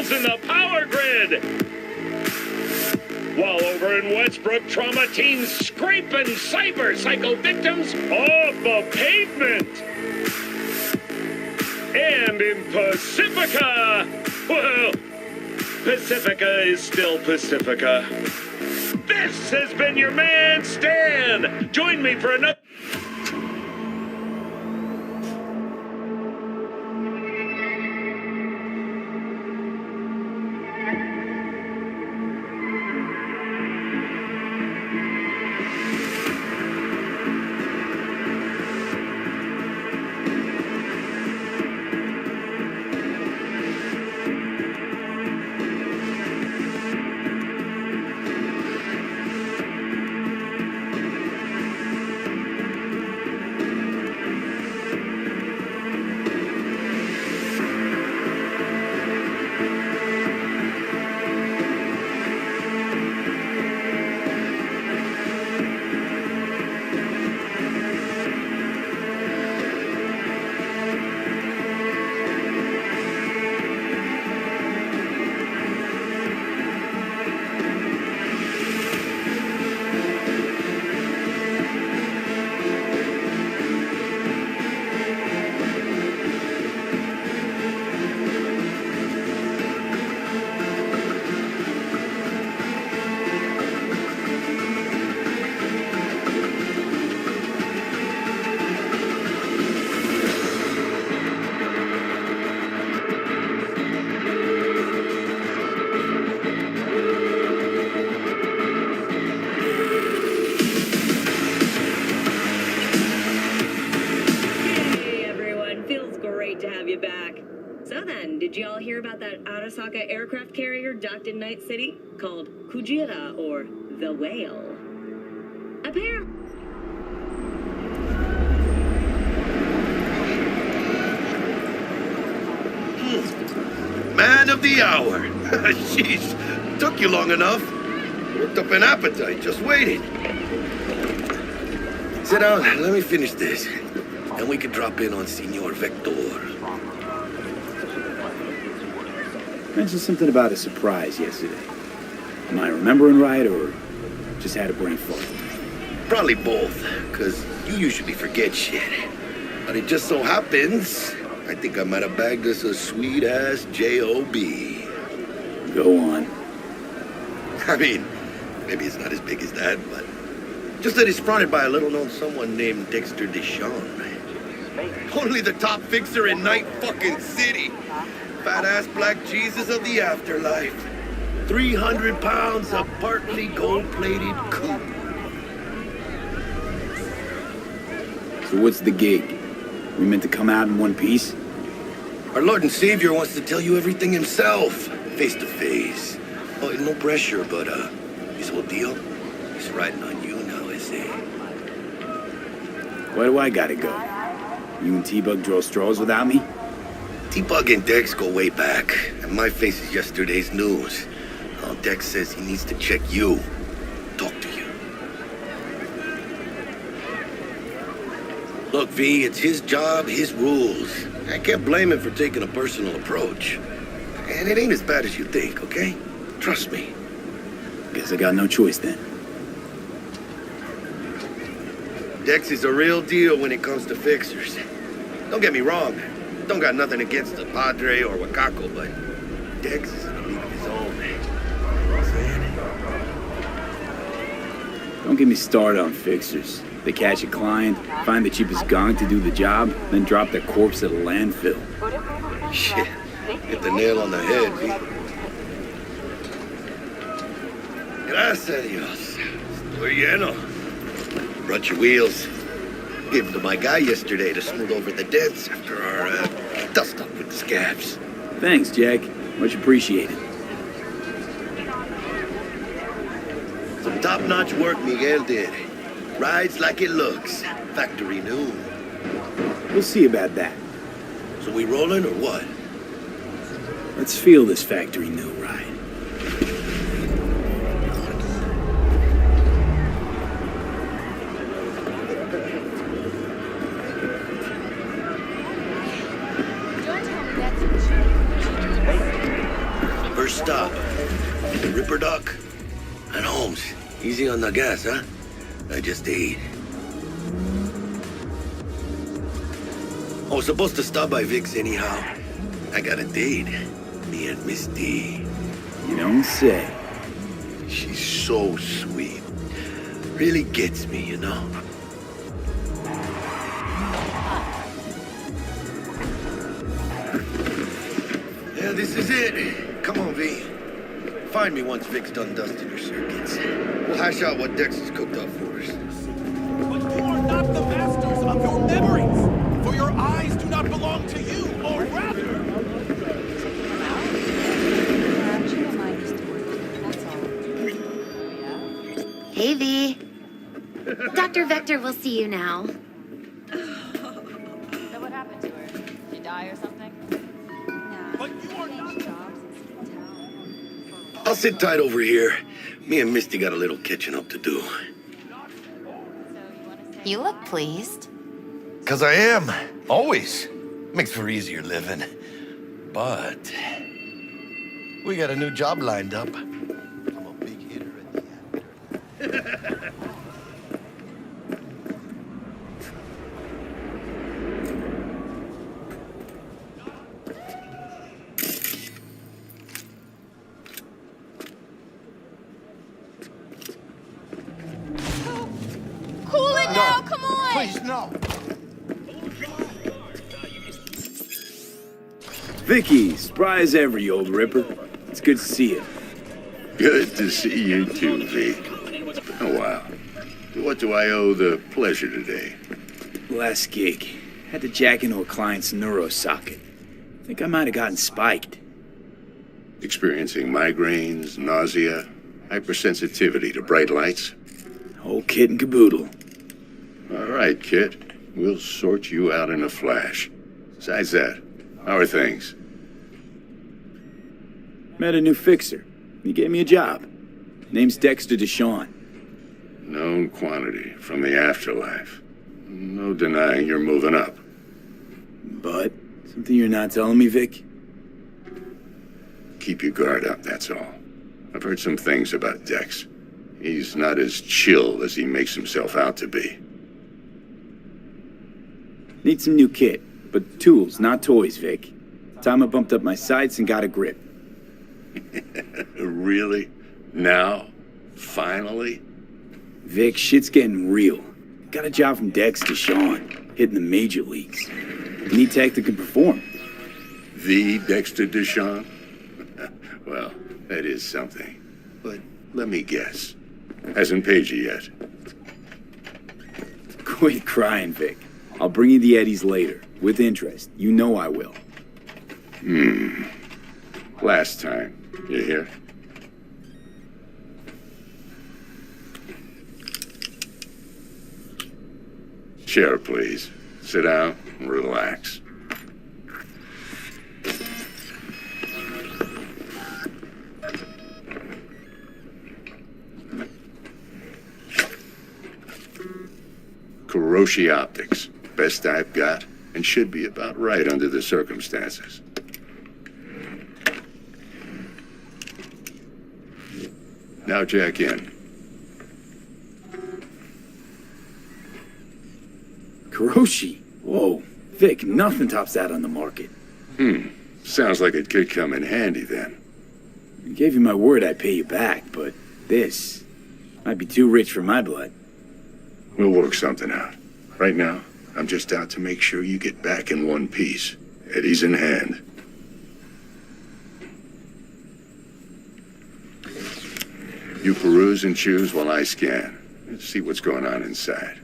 holes in the power grid. While over in Westbrook, trauma teams scraping cyber psycho victims off the pavement. And in Pacifica, well, Pacifica is still Pacifica. This has been your man, Stan. Join me for another... Did y'all hear about that Arasaka aircraft carrier docked in Night City called Kujira, or the Whale? Apparently... Man of the hour. Sheesh, took you long enough. Worked up an appetite just waiting. Sit down, let me finish this. Then we can drop in on Senor Vector. Mentioned something about a surprise yesterday. Am I remembering right, or just had a brain fart? Probably both, because you usually forget shit. But it just so happens, I think I might have bagged us a sweet-ass J.O.B. Go on. I mean, maybe it's not as big as that, but just that it's fronted by a little-known someone named Dexter Deshawn. Only the top fixer in Night fucking City. Fat-ass black Jesus of the afterlife. 300 pounds of partly gold-plated coupe. So what's the gig? We meant to come out in one piece? Our Lord and Savior wants to tell you everything himself, face to face. Oh, no pressure, but his whole deal, he's riding on you now, is he? Why do I gotta go? You and T-Bug draw straws without me? T-Bug and Dex go way back, and my face is yesterday's news. Oh, Dex says he needs to check you, talk to you. Look, V, it's his job, his rules. I can't blame him for taking a personal approach. And it ain't as bad as you think, okay? Trust me. Guess I got no choice then. Dex is a real deal when it comes to fixers. Don't get me wrong. Don't got nothing against the Padre or Wakako, but Dex is in a league of his own. You know what I'm saying? Don't get me started on fixers. They catch a client, find the cheapest gong to do the job, then drop their corpse at a landfill. Shit, hit the nail on the head, V. Gracias a Dios. Estoy lleno. Brought your wheels. Gave them to my guy yesterday to smooth over the dents after our dust up with the scabs. Thanks, Jack. Much appreciated. Some top-notch work Miguel did. Rides like it looks. Factory new. We'll see about that. So we rolling or what? Let's feel this factory new ride. stop? The Ripper Doc? And Holmes, easy on the gas, huh? I just ate. I was supposed to stop by Vic's anyhow. I got a date. Me and Misty. You don't say. She's so sweet. Really gets me, you know? Yeah, this is it. Come on, V. Find me once Vic's done dusting her circuits. We'll hash out what Dex has cooked up for us. But you are not the masters of your memories, for your eyes do not belong to you, or rather... Hey, V. Dr. Vector will see you now. So what happened to her? Did she die or something? But you are not... I'll sit tight over here. Me and Misty got a little catching up to do. You look pleased. 'Cause I am. Always. Makes for easier living. But... we got a new job lined up. I'm a big hitter at the end. Cool it now, come on! Please, no. Vicky, spry as ever, you old ripper. It's good to see you. Good to see you too, V. Oh, wow. What do I owe the pleasure today? Last gig. Had to jack into a client's neuro socket. Think I might have gotten spiked. Experiencing migraines, nausea, hypersensitivity to bright lights? Whole kit and caboodle. All right, kid. We'll sort you out in a flash. Besides that, how are things? Met a new fixer. He gave me a job. Name's Dexter Deshawn. Known quantity from the afterlife. No denying you're moving up. But, something you're not telling me, Vic? Keep your guard up, that's all. I've heard some things about Dex. He's not as chill as he makes himself out to be. Need some new kit, but tools, not toys, Vic. Time I bumped up my sights and got a grip. Really? Now? Finally? Vic, shit's getting real. Got a job from Dex Deshawn, hitting the major leagues. Need tech that can perform. The Dexter Deshawn? Well, that is something. But let me guess. Hasn't paid you yet. Quit crying, Vic. I'll bring you the eddies later, with interest. You know I will. Last time. You hear? Chair, please. Sit down and relax. Kuroshi Optics. Best I've got, and should be about right under the circumstances. Now jack in. Kuroshi? Whoa. Vic, nothing tops that on the market. Sounds like it could come in handy then. I gave you my word I'd pay you back, but this might be too rich for my blood. We'll work something out. Right now, I'm just out to make sure you get back in one piece. Eddie's in hand. You peruse and choose while I scan. Let's see what's going on inside.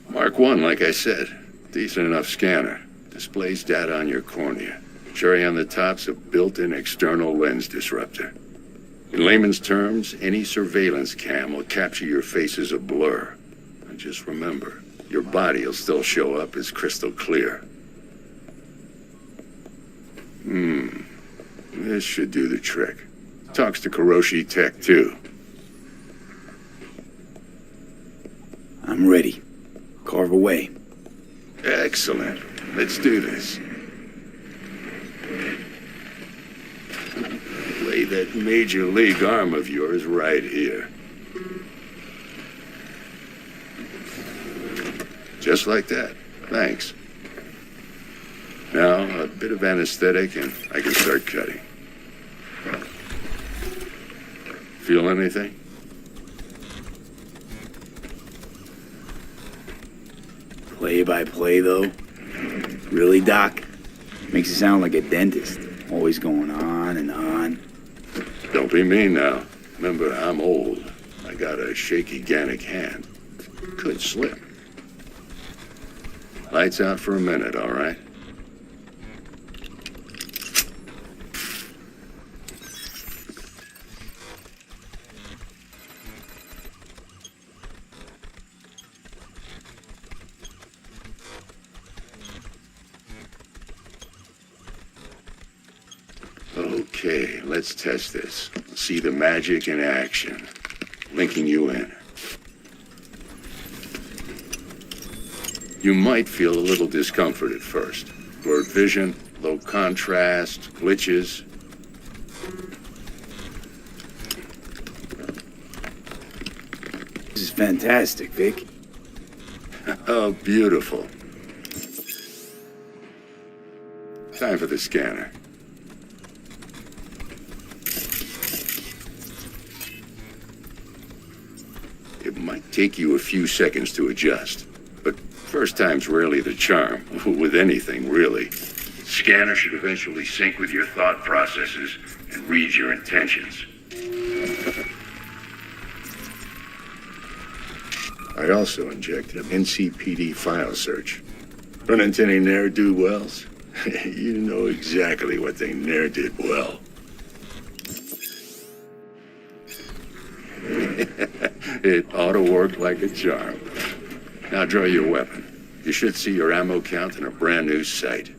Mark 1, like I said. Decent enough scanner. Displays data on your cornea. Cherry on the top's a built-in external lens disruptor. In layman's terms, any surveillance cam will capture your face as a blur. And just remember, your body will still show up as crystal clear. This should do the trick. Talks to Kuroshi Tech, too. I'm ready. Carve away. Excellent. Let's do this. Lay that major league arm of yours right here. Just like that. Thanks. Now, a bit of anesthetic and I can start cutting. Feel anything? Play by play, though? Really, Doc? Makes it sound like a dentist. Always going on and on. Don't be mean now. Remember, I'm old. I got a shaky Gannic hand. Could slip. Lights out for a minute, all right? Okay, let's test this. See the magic in action. Linking you in. You might feel a little discomfort at first. Blurred vision, low contrast, glitches. This is fantastic, Vic. Oh, beautiful. Time for the scanner. It might take you a few seconds to adjust, but first time's rarely the charm, with anything, really. Scanner should eventually sync with your thought processes and read your intentions. I also injected an NCPD file search. Run into any ne'er-do-wells? You know exactly what they ne'er did well. It ought to work like a charm. Now draw your weapon. You should see your ammo count in a brand new sight.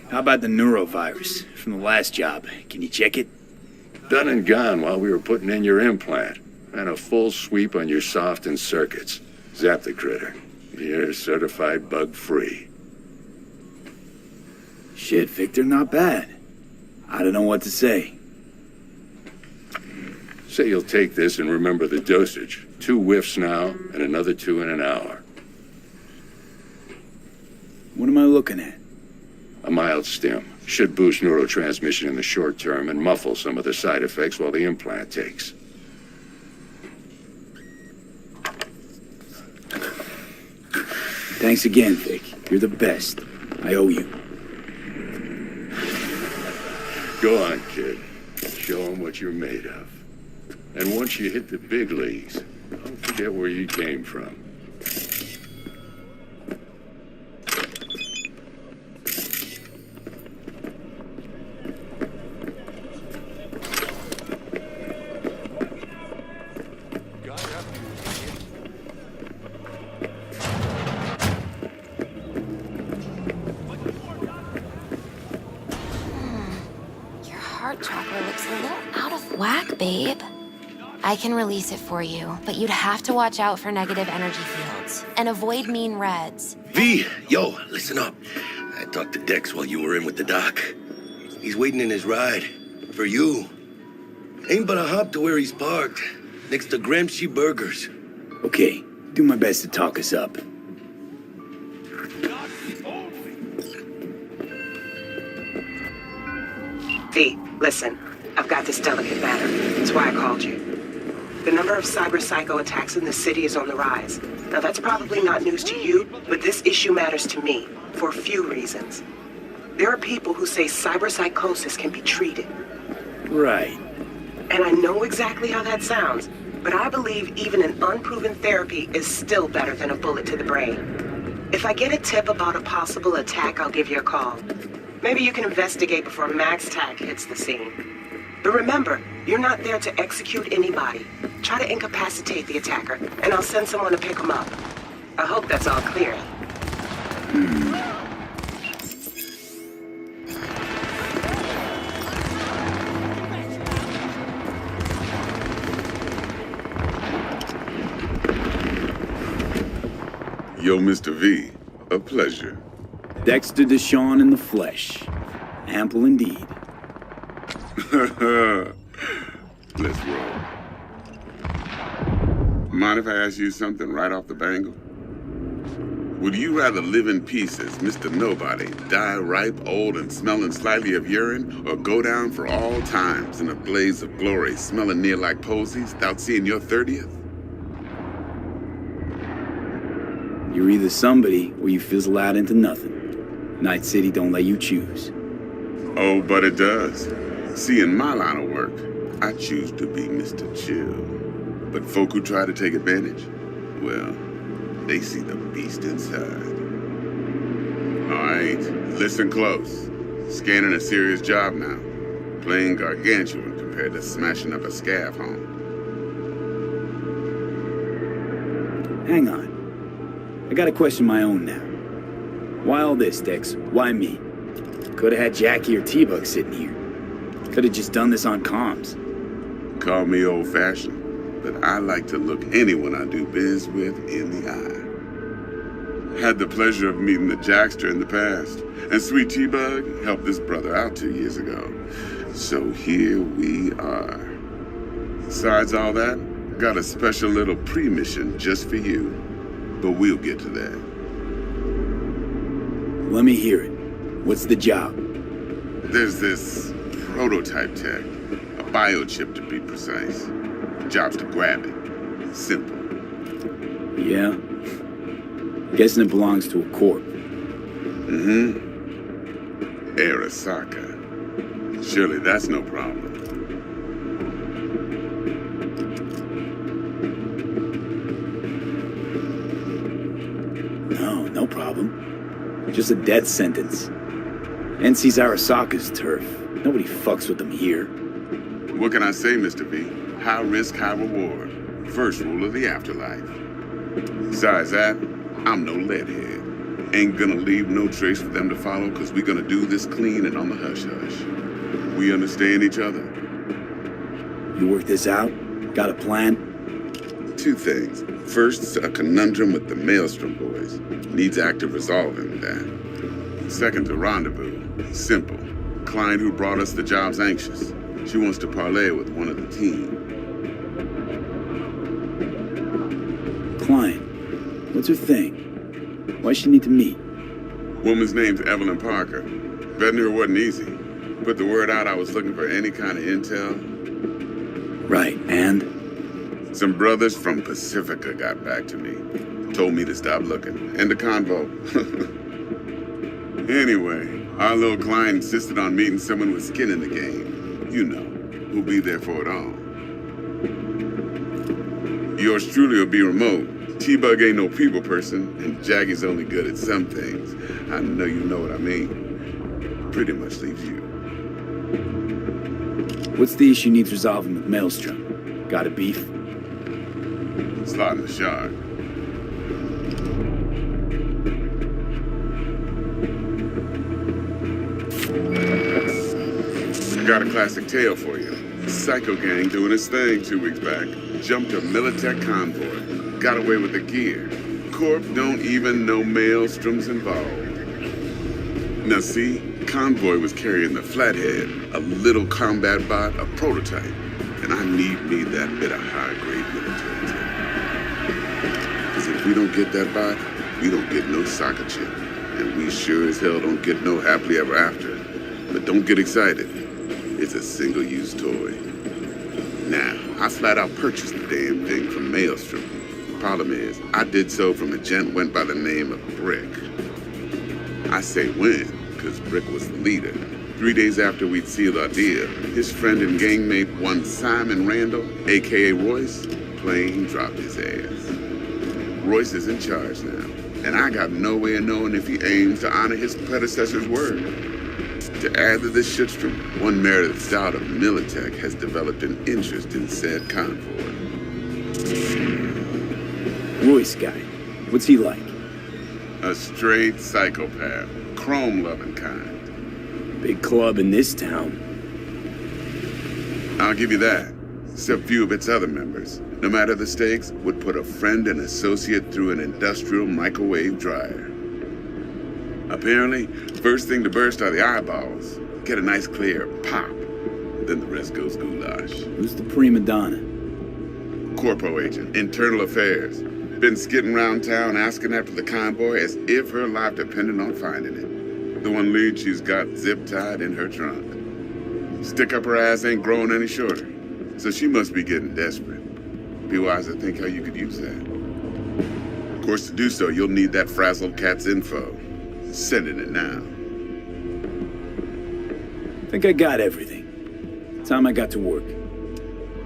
How about the neurovirus from the last job? Can you check it? Done and gone while we were putting in your implant. And a full sweep on your soft and circuits. Zap the critter. You're certified bug-free. Shit, Victor, not bad. I don't know what to say. Say you'll take this and remember the dosage. 2 whiffs now, and another 2 in an hour. What am I looking at? A mild stim. Should boost neurotransmission in the short term and muffle some of the side effects while the implant takes. Thanks again, Vic. You're the best. I owe you. Go on, kid. Show them what you're made of. And once you hit the big leagues, don't forget where you came from. Heart chakra looks a little out of whack, babe. I can release it for you, but you'd have to watch out for negative energy fields and avoid mean reds. V, yo, listen up. I talked to Dex while you were in with the doc. He's waiting in his ride. For you. Ain't but a hop to where he's parked. Next to Gramsci Burgers. Okay, do my best to talk us up. V, listen. I've got this delicate matter. That's why I called you. The number of cyber-psycho attacks in the city is on the rise. Now, that's probably not news to you, but this issue matters to me for a few reasons. There are people who say cyberpsychosis can be treated. Right. And I know exactly how that sounds, but I believe even an unproven therapy is still better than a bullet to the brain. If I get a tip about a possible attack, I'll give you a call. Maybe you can investigate before Max Tack hits the scene. But remember, you're not there to execute anybody. Try to incapacitate the attacker, and I'll send someone to pick him up. I hope that's all clear. Yo, Mr. V, a pleasure. Dexter Deshawn in the flesh. Ample indeed. Let's roll. Mind if I ask you something right off the bangle? Would you rather live in peace as Mr. Nobody, die ripe, old, and smelling slightly of urine, or go down for all times in a blaze of glory, smelling near like posies, without seeing your 30th? You're either somebody or you fizzle out into nothing. Night City don't let you choose. Oh, but it does. See, in my line of work, I choose to be Mr. Chill. But folk who try to take advantage, well, they see the beast inside. All right, listen close. Scanning a serious job now. Playing gargantuan compared to smashing up a scav home. Hang on. I gotta question my own now. Why all this, Dex? Why me? Could've had Jackie or T-Bug sitting here. Could've just done this on comms. Call me old-fashioned, but I like to look anyone I do biz with in the eye. Had the pleasure of meeting the Jackster in the past, and sweet T-Bug helped this brother out 2 years ago. So here we are. Besides all that, got a special little pre-mission just for you. But we'll get to that. Let me hear it. What's the job? There's this prototype tech, a biochip to be precise. Job's to grab it. Simple. Yeah? Guessing it belongs to a corp. Mm-hmm. Arasaka. Surely that's no problem. No problem. Just a death sentence. NC's Arasaka's turf. Nobody fucks with them here. What can I say, Mr. V? High risk, high reward. First rule of the afterlife. Besides that, I'm no leadhead. Ain't gonna leave no trace for them to follow, cause we gonna do this clean and on the hush-hush. We understand each other. You work this out? Got a plan? Two things. First, a conundrum with the Maelstrom boys. Needs active resolving that. Second, a rendezvous. Simple. Client who brought us the job's anxious. She wants to parlay with one of the team. Client? What's her thing? Why she need to meet? Woman's name's Evelyn Parker. Betting her wasn't easy. Put the word out I was looking for any kind of intel. Right, and? Some brothers from Pacifica got back to me. Told me to stop looking. End the convo. Anyway, our little client insisted on meeting someone with skin in the game. You know, who'll be there for it all. Yours truly will be remote. T-Bug ain't no people person, and Jackie's only good at some things. I know you know what I mean. Pretty much leaves you. What's the issue needs resolving with Maelstrom? Got a beef? Slotting the shard. Got a classic tale for you. Psycho gang doing its thing 2 weeks back. Jumped a Militech convoy. Got away with the gear. Corp don't even know Maelstrom's involved. Now see, convoy was carrying the Flathead, a little combat bot, a prototype. And I need me that bit of high-grade military tech. Because if we don't get that bot, we don't get no soccer chip. And we sure as hell don't get no happily ever after. But don't get excited. It's a single-use toy. Now, I flat out purchased the damn thing from Maelstrom. Problem is, I did so from a gent went by the name of Brick. I say when, because Brick was the leader. 3 days after we'd sealed our deal, his friend and gangmate, one Simon Randall, a.k.a. Royce, plain dropped his ass. Royce is in charge now, and I got no way of knowing if he aims to honor his predecessor's word. To add to this shitstrom, one Meredith Stout of Militech has developed an interest in said convoy. Royce guy. What's he like? A straight psychopath. Chrome-loving kind. Big club in this town. I'll give you that. Except few of its other members, no matter the stakes, would put a friend and associate through an industrial microwave dryer. Apparently, first thing to burst are the eyeballs. Get a nice clear pop. Then the rest goes goulash. Who's the prima donna? Corpo agent, internal affairs. Been skidding around town asking after the convoy as if her life depended on finding it. The one lead she's got zip-tied in her trunk. Stick up her ass ain't growing any shorter. So she must be getting desperate. Be wise to think how you could use that. Of course, to do so, you'll need that frazzled cat's info. Sending it now. Think I got everything. Time I got to work.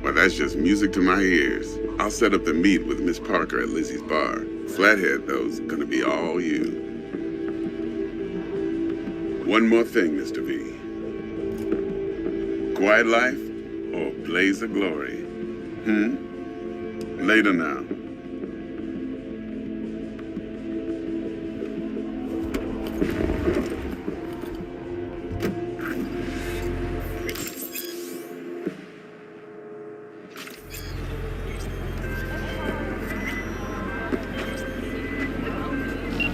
Well, that's just music to my ears. I'll set up the meet with Miss Parker at Lizzie's bar. Flathead, though's gonna be all you. One more thing, Mr. V. Quiet life or blaze of glory? Later now.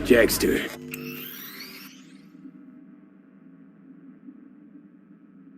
Jackster,